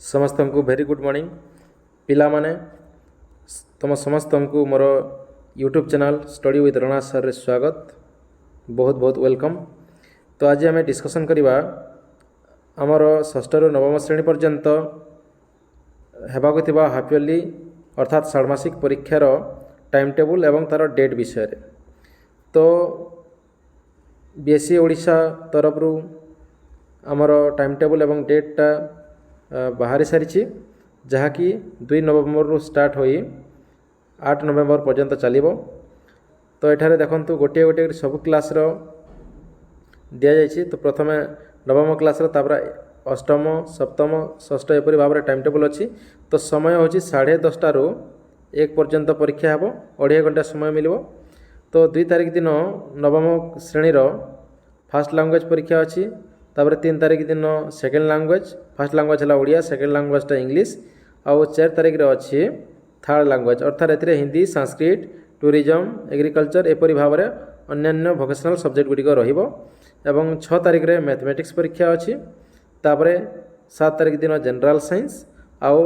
समस्त को very good morning पिला माने तुम समस्त को मोर YouTube channel study with Rana sir रे स्वागत बहुत बहुत वेलकम। तो आज आम डिस्कसन करवा आमर षष्ठ रु नवम श्रेणी पर्यंत हेबाकुथिबा हाफ इयरली अर्थात षाण्मासिक परीक्षार टाइम टेबुल एवं तार डेट विषय रे। तो बीएससी ओडिशा तरफ आमर टाइम टेबुल एवं डेटा बाहरी सारी जहाँकि 2 नवेम्बर रु स्टार्ट होई 8 नवेम्बर पर्यंत चलिबो। तो एठारे देखंतु गोटे गोटे सब क्लास रो दिया जायछि। तो प्रथम नवम क्लास रो तापर अष्टम सप्तम षष्ठ एपरि भाव टाइम टेबल अच्छी। तो समय हूँ 10:30 रु 1 पर्यंत परीक्षा हेबो 2.5 घंटा समय मिलिबो। तो 2 तारिख दिन नवम श्रेणी रो फास्ट लैंग्वेज परीक्षा अच्छी। तापर 3 तारिख दिन सेकेंड लैंग्वेज, फास्ट लैंग्वेज है ओडिया, सेकेंड लैंग्वेज इंग्लिश। आउ 4 तारिख रे अच्छी थर्ड लैंग्वेज अर्थात एथिरे हिंदी, संस्कृत, टूरिज्म, एग्रीकल्चर एपरि भाव में अन्य भोकेशनल सब्जेक्ट गुड़िक रहिबो। एवं 6 तारिख रे मैथमेटिक्स परीक्षा अच्छी। तापर 7 तारिख दिन जनरल साइंस आउ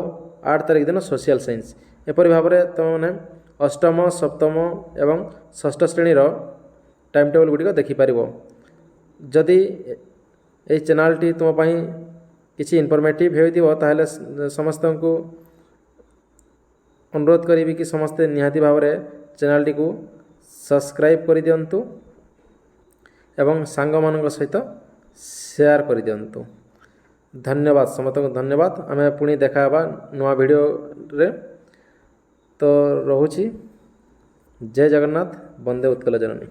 8 तारिख दिन सोशल साइंस एपरि भाव में तुमने अष्टम सप्तम एवं षष्ठ श्रेणी टाइम टेबल गुड़िक देखिपार। जदि ये चैनल टी तुम किसी इनफॉर्मेटिव होता समस्त को अनुरोध करी कि समस्ते निहाती भाव में चैनल टी को सब्सक्राइब कर दिंतु एवं सांग मान सहित शेयर कर दिंतु। धन्यवाद, समस्त को धन्यवाद। आम पुणी देखा नुआ वीडियो रे। तो रोची जय जगन्नाथ, वंदे उत्कल जननी।